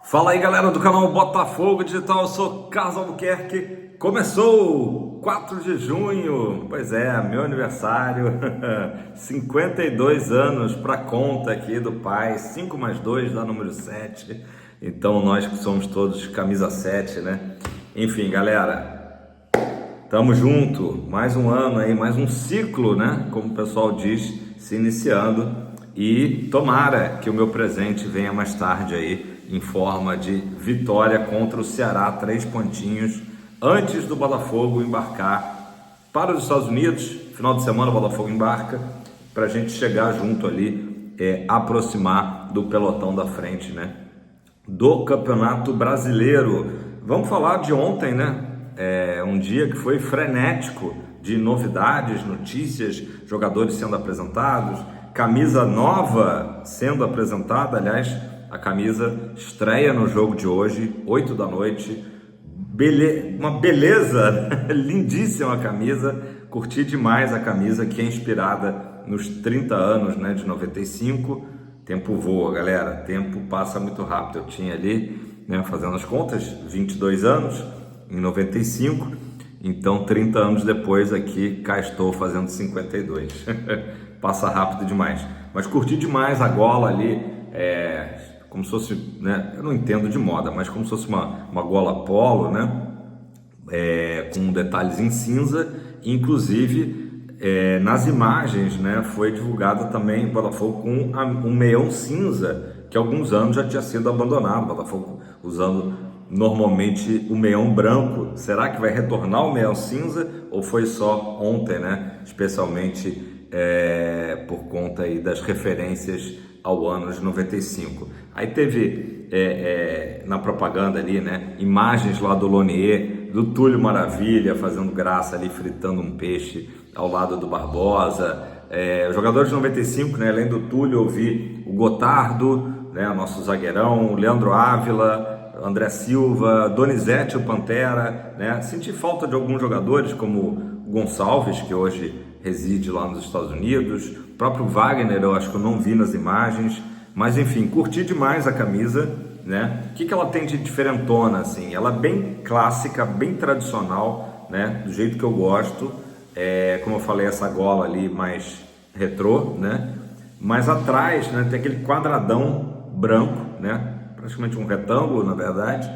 Fala aí, galera do canal Botafogo Digital, eu sou Carlos Albuquerque. Começou 4 de junho, pois é, meu aniversário, 52 anos para conta aqui do pai, 5 mais 2 dá número 7, então nós que somos todos camisa 7, né? Enfim, galera, tamo junto, mais um ano aí, mais um ciclo, né? Como o pessoal diz, se iniciando, e tomara que o meu presente venha mais tarde aí, em forma de vitória contra o Ceará, 3 pontinhos, antes do Botafogo embarcar para os Estados Unidos. Final de semana o Botafogo embarca, para a gente chegar junto ali, aproximar do pelotão da frente, né, do Campeonato Brasileiro. Vamos falar de ontem, né, um dia que foi frenético de novidades, notícias, jogadores sendo apresentados, camisa nova sendo apresentada, aliás, a camisa estreia no jogo de hoje, 8 da noite, uma beleza, lindíssima camisa, curti demais a camisa, que é inspirada nos 30 anos, né, de 95, tempo voa, galera, tempo passa muito rápido, eu tinha ali, né, fazendo as contas, 22 anos, em 95, então 30 anos depois aqui, cá estou fazendo 52, passa rápido demais, mas curti demais a gola ali, como se fosse, né, eu não entendo de moda, mas como se fosse uma gola polo, né, com detalhes em cinza, inclusive nas imagens, né, foi divulgado também o Botafogo com um meião cinza, que há alguns anos já tinha sido abandonado, o Botafogo usando normalmente o meião branco. Será que vai retornar o meião cinza ou foi só ontem, né, especialmente por conta aí das referências ao ano de 95. Aí teve na propaganda ali, né, imagens lá do Lonier, do Túlio Maravilha fazendo graça ali, fritando um peixe ao lado do Barbosa. Os jogadores de 95, né, além do Túlio, eu vi o Gotardo, né, nosso zagueirão, o Leandro Ávila, André Silva, Donizete, o Pantera, né? Senti falta de alguns jogadores como o Gonçalves, que hoje reside lá nos Estados Unidos, o próprio Wagner, eu acho que eu não vi nas imagens, mas enfim, curti demais a camisa, né? O que ela tem de diferentona, assim? Ela é bem clássica, bem tradicional, né? Do jeito que eu gosto, como eu falei, essa gola ali mais retrô, né? Mas atrás, né, tem aquele quadradão branco, né? Praticamente um retângulo, na verdade,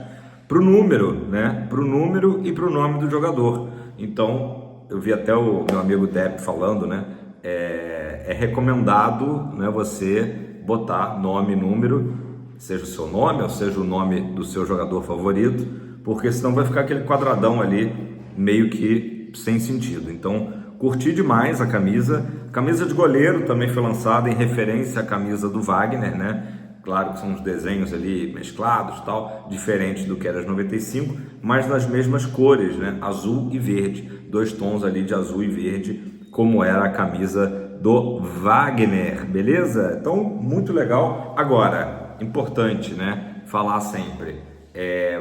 para o número, né? Para o número e para o nome do jogador. Então, eu vi até o meu amigo Depp falando, né? É recomendado, né, você botar nome e número, seja o seu nome ou seja o nome do seu jogador favorito, porque senão vai ficar aquele quadradão ali meio que sem sentido. Então, curti demais a camisa. Camisa de goleiro também foi lançada em referência à camisa do Wagner, né? Claro que são os desenhos ali mesclados, tal, diferente do que era de 95, mas nas mesmas cores, né? Azul e verde, 2 tons ali de azul e verde, como era a camisa do Wagner, beleza? Então, muito legal. Agora, importante, né, falar sempre,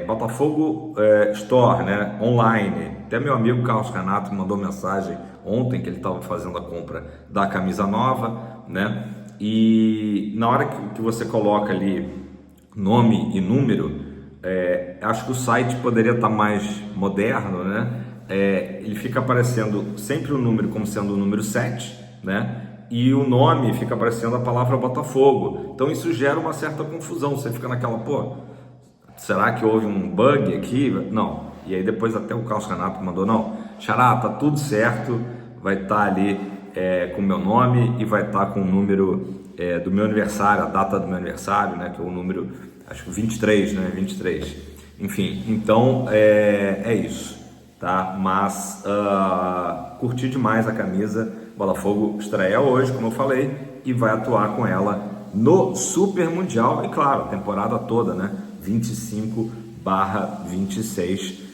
Botafogo Store, né, online. Até meu amigo Carlos Canato mandou mensagem ontem que ele estava fazendo a compra da camisa nova, né? E na hora que você coloca ali nome e número, acho que o site poderia estar mais moderno, né? Ele fica aparecendo sempre o número como sendo o número 7, né? E o nome fica aparecendo a palavra Botafogo. Então isso gera uma certa confusão. Você fica naquela, pô, será que houve um bug aqui? Não. E aí depois até o Carlos Renato mandou, não, Xará, tá tudo certo, vai estar ali com o meu nome e vai estar com o número do meu aniversário, a data do meu aniversário, né, que é o número, acho que 23, né, 23. Enfim, então é isso, tá? Mas curti demais a camisa. Botafogo estreia hoje, como eu falei, e vai atuar com ela no Super Mundial, e claro, a temporada toda, né, 25/26.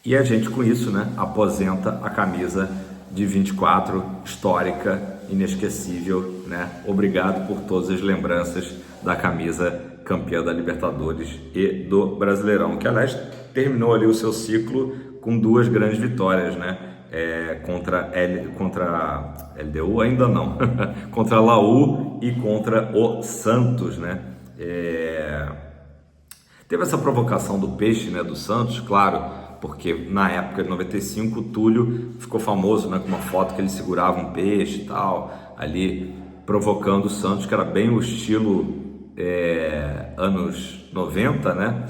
E a gente com isso, né, aposenta a camisa de 24, histórica, inesquecível, né? Obrigado por todas as lembranças da camisa campeã da Libertadores e do Brasileirão, que aliás terminou ali o seu ciclo com 2 grandes vitórias, né? Contra LDU ainda não, contra a Laú e contra o Santos, né? Teve essa provocação do Peixe, né, do Santos, claro, porque na época de 95 o Túlio ficou famoso, né, com uma foto que ele segurava um peixe e tal, ali provocando o Santos, que era bem o estilo anos 90, né,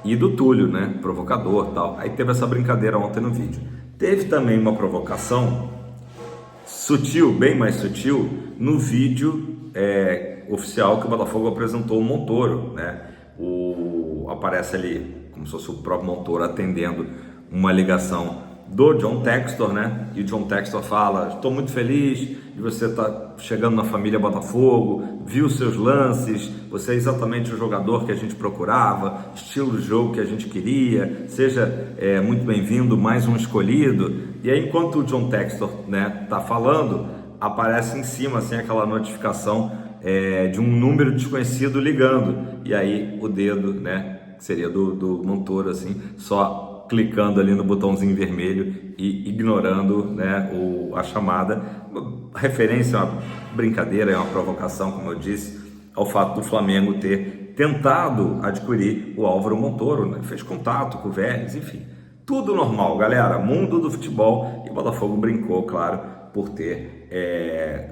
e do Túlio, né, provocador e tal. Aí teve essa brincadeira ontem no vídeo. Teve também uma provocação sutil, bem mais sutil, no vídeo oficial que o Botafogo apresentou o Montoro, né? Aparece ali como se fosse o próprio Montoro atendendo uma ligação do John Textor, né? E o John Textor fala: estou muito feliz de você estar chegando na família Botafogo, viu seus lances, você é exatamente o jogador que a gente procurava, estilo de jogo que a gente queria, seja muito bem-vindo, mais um escolhido. E aí, enquanto o John Textor, né, tá falando, aparece em cima assim aquela notificação de um número desconhecido ligando, e aí o dedo, né, que seria do Montoro, assim, só clicando ali no botãozinho vermelho e ignorando, né, a chamada. Uma referência, uma brincadeira, é uma provocação, como eu disse, ao fato do Flamengo ter tentado adquirir o Álvaro Montoro, né? Fez contato com o Vélez, enfim, tudo normal, galera, mundo do futebol. E o Botafogo brincou, claro, por ter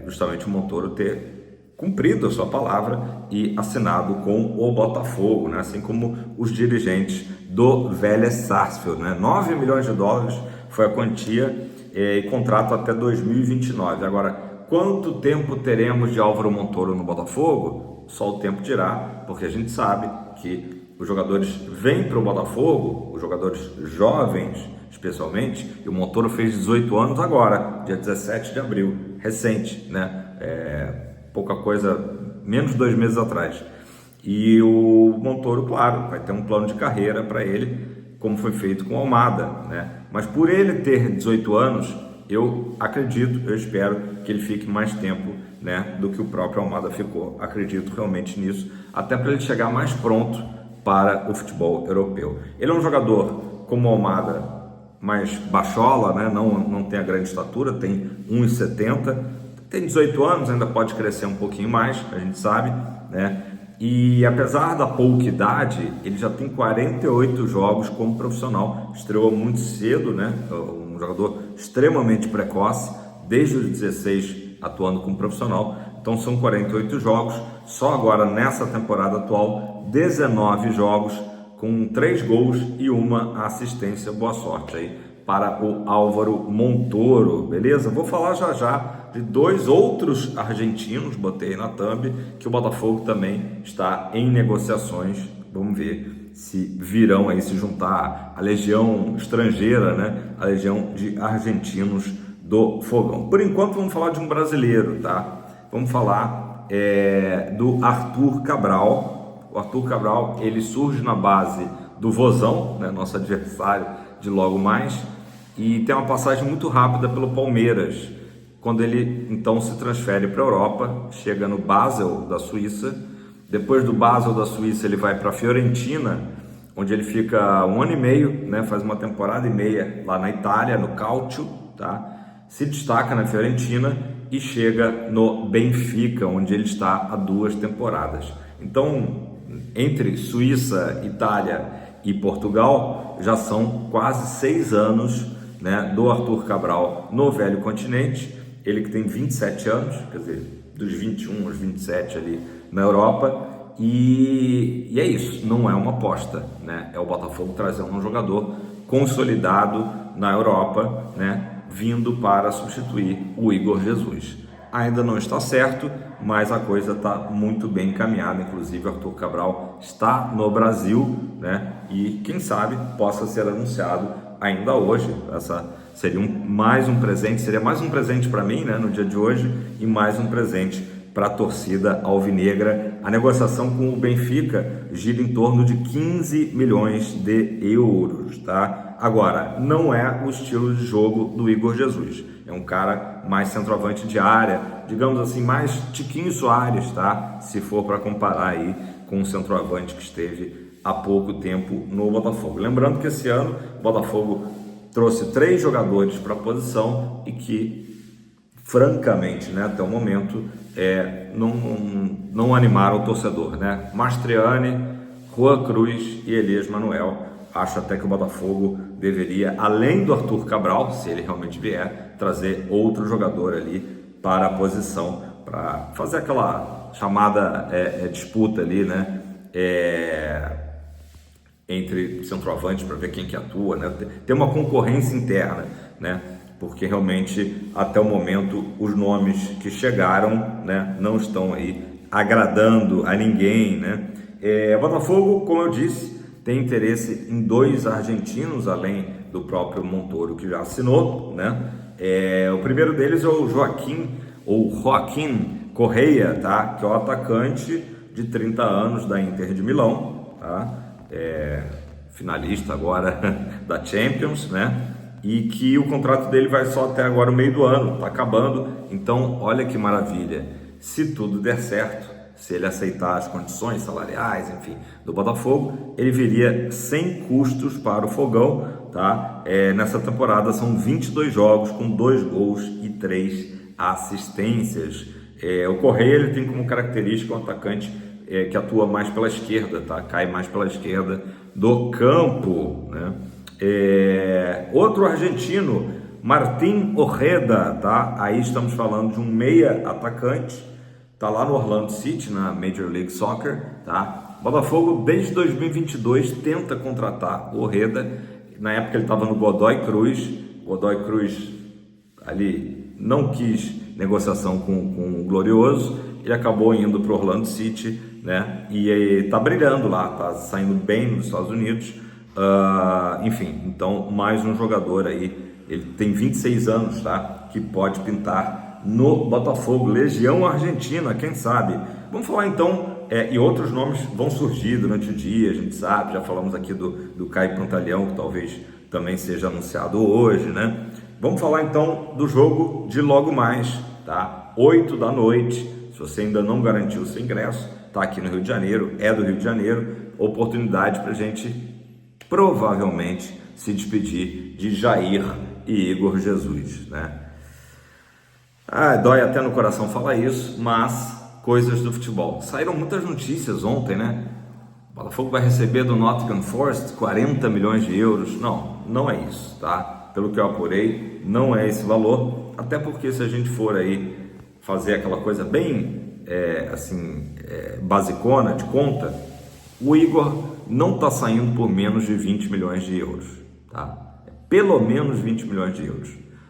justamente o Montoro ter cumprido a sua palavra e assinado com o Botafogo, né? Assim como os dirigentes do Vélez Sarsfield, né? 9 milhões de dólares foi a quantia e contrato até 2029. Agora, quanto tempo teremos de Álvaro Montoro no Botafogo? Só o tempo dirá, porque a gente sabe que os jogadores vêm para o Botafogo, os jogadores jovens especialmente, e o Montoro fez 18 anos agora, dia 17 de abril, recente, né? Pouca coisa, menos de 2 meses atrás. E o Montoro, claro, vai ter um plano de carreira para ele, como foi feito com o Almada, né? Mas por ele ter 18 anos, eu acredito, eu espero que ele fique mais tempo, né, do que o próprio Almada ficou. Acredito realmente nisso, até para ele chegar mais pronto para o futebol europeu. Ele é um jogador como o Almada, mais baixola, né? Não tem a grande estatura, tem 1,70, tem 18 anos, ainda pode crescer um pouquinho mais, a gente sabe, né? E apesar da pouca idade, ele já tem 48 jogos como profissional, estreou muito cedo, né? Um jogador extremamente precoce, desde os 16 atuando como profissional. Então são 48 jogos, só agora nessa temporada atual, 19 jogos com 3 gols e 1 assistência. Boa sorte aí para o Álvaro Montoro, beleza? Vou falar já de 2 outros argentinos, botei na thumb, que o Botafogo também está em negociações. Vamos ver se virão aí se juntar a legião estrangeira, né? A legião de argentinos do Fogão. Por enquanto vamos falar de um brasileiro, tá? Vamos falar do Arthur Cabral. O Arthur Cabral, ele surge na base do Vozão, né? Nosso adversário de logo mais, e tem uma passagem muito rápida pelo Palmeiras, quando ele então se transfere para a Europa, chega no Basel da Suíça. Depois do Basel da Suíça ele vai para a Fiorentina, onde ele fica 1 ano e meio, né? Faz uma temporada e meia lá na Itália, no Calcio, tá? Se destaca na Fiorentina e chega no Benfica, onde ele está há 2 temporadas. Então, entre Suíça, Itália e Portugal, já são quase 6 anos, né, do Arthur Cabral no velho continente. Ele que tem 27 anos, quer dizer, dos 21 aos 27 ali na Europa, e é isso, não é uma aposta, né? É o Botafogo trazendo um jogador consolidado na Europa, né, vindo para substituir o Igor Jesus. Ainda não está certo, mas a coisa está muito bem encaminhada. Inclusive o Arthur Cabral está no Brasil, né? E quem sabe possa ser anunciado ainda hoje. Essa seria mais um presente para mim, né, no dia de hoje, e mais um presente para a torcida alvinegra. A negociação com o Benfica gira em torno de 15 milhões de euros, tá? Agora, não é o estilo de jogo do Igor Jesus. É um cara mais centroavante de área, digamos assim, mais Tiquinho Soares, tá? Se for para comparar aí com o centroavante que esteve há pouco tempo no Botafogo. Lembrando que esse ano o Botafogo trouxe 3 jogadores para a posição e que, francamente, né, até o momento, não animaram o torcedor, né? Mastriani, Juan Cruz e Elias Manuel. Acho até que o Botafogo deveria, além do Arthur Cabral, se ele realmente vier, trazer outro jogador ali para a posição, para fazer aquela chamada disputa ali, né? Entre centroavantes, para ver quem que atua, né? Tem uma concorrência interna, né? Porque realmente, até o momento, os nomes que chegaram, né, não estão aí agradando a ninguém, né? O Botafogo, como eu disse, tem interesse em 2 argentinos, além do próprio Montoro, que já assinou, né? O primeiro deles é o Joaquim Correia, tá? Que é o atacante de 30 anos da Inter de Milão, tá? Finalista agora da Champions, né? E que o contrato dele vai só até agora o meio do ano, tá acabando. Então, olha que maravilha, se tudo der certo, se ele aceitar as condições salariais, enfim, do Botafogo, ele viria sem custos para o Fogão, tá? Nessa temporada são 22 jogos com 2 gols e 3 assistências. O Correia, ele tem como característica um atacante que atua mais pela esquerda, tá? Cai mais pela esquerda do campo, né? Outro argentino, Martín Ojeda, tá? Aí estamos falando de um meia atacante, tá lá no Orlando City, na Major League Soccer, tá? Botafogo, desde 2022, tenta contratar o Ojeda. Na época ele estava no Godoy Cruz. Godoy Cruz ali não quis negociação com o Glorioso. Ele acabou indo para o Orlando City, né? E tá brilhando lá, tá saindo bem nos Estados Unidos. Enfim, então mais um jogador aí, ele tem 26 anos, tá? Que pode pintar no Botafogo, Legião Argentina, quem sabe? Vamos falar então, e outros nomes vão surgir durante o dia, a gente sabe, já falamos aqui do Caio Pantaleão, que talvez também seja anunciado hoje, né? Vamos falar então do jogo de logo mais, tá? 8 da noite, se você ainda não garantiu o seu ingresso, tá aqui no Rio de Janeiro, é do Rio de Janeiro, oportunidade pra gente provavelmente se despedir de Jair e Igor Jesus, né? Dói até no coração falar isso, mas coisas do futebol. Saíram muitas notícias ontem, né? O Botafogo vai receber do Nottingham Forest 40 milhões de euros. Não é isso, tá? Pelo que eu apurei, não é esse valor. Até porque se a gente for aí fazer aquela coisa bem, basicona, de conta, o Igor não está saindo por menos de 20 milhões de euros, tá? Pelo menos 20 milhões de euros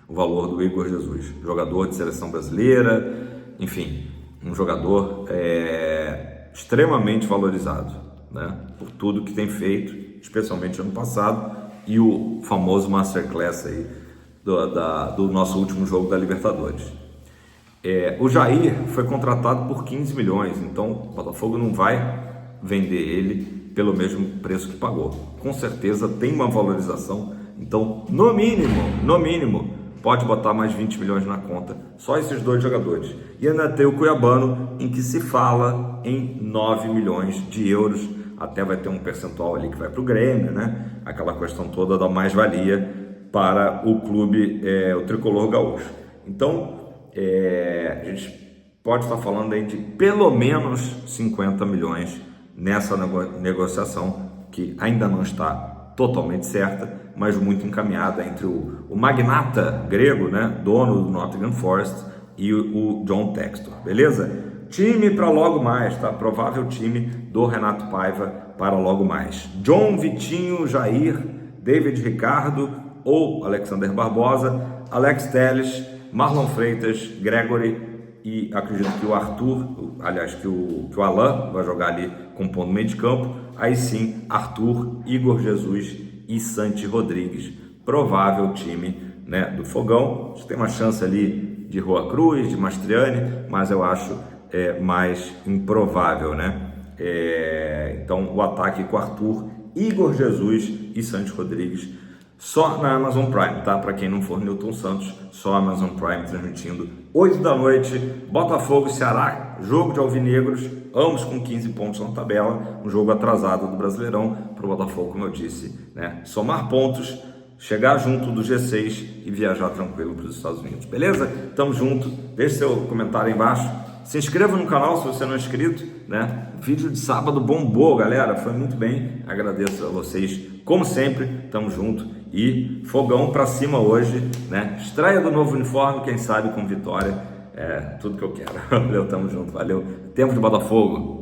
o valor do Igor Jesus, jogador de seleção brasileira, enfim, um jogador extremamente valorizado, né? Por tudo que tem feito, especialmente ano passado, e o famoso Masterclass aí do nosso último jogo da Libertadores. O Jair foi contratado por 15 milhões, então o Botafogo não vai vender ele pelo mesmo preço que pagou. Com certeza tem uma valorização, então no mínimo pode botar mais 20 milhões na conta, só esses 2 jogadores. E ainda tem o Cuiabano, em que se fala em 9 milhões de euros, até vai ter um percentual ali que vai para o Grêmio, né? Aquela questão toda da mais-valia para o clube, o tricolor gaúcho. Então, a gente pode estar falando aí de pelo menos 50 milhões nessa negociação, que ainda não está totalmente certa, mas muito encaminhada entre o magnata grego, né, dono do Nottingham Forest, e o John Textor, beleza? Time para logo mais, tá? Provável time do Renato Paiva para logo mais. John, Vitinho, Jair, David Ricardo ou Alexander Barbosa, Alex Telles, Marlon Freitas, Gregory e acredito que o Arthur, aliás, que o Alan vai jogar ali compondo meio de campo. Aí sim, Arthur, Igor Jesus e Santi Rodrigues, provável time, né, do Fogão. Tem uma chance ali de Juan Cruz, de Mastriani, mas eu acho mais improvável, né? Então o ataque com Arthur, Igor Jesus e Santi Rodrigues, só na Amazon Prime, tá? Para quem não for Newton Santos, só Amazon Prime transmitindo 8 da noite, Botafogo e Ceará, jogo de alvinegros, ambos com 15 pontos na tabela, um jogo atrasado do Brasileirão para o Botafogo, como eu disse, né? Somar pontos, chegar junto do G6 e viajar tranquilo para os Estados Unidos, beleza? Tamo junto, deixe seu comentário aí embaixo, Se inscreva no canal se você não é inscrito, né? O vídeo de sábado bombou, galera, foi muito bem. Agradeço a vocês, como sempre, tamo junto e fogão pra cima hoje, né? Estreia do novo uniforme, quem sabe com vitória, é tudo que eu quero. Valeu, tamo junto, valeu. Tempo de Botafogo.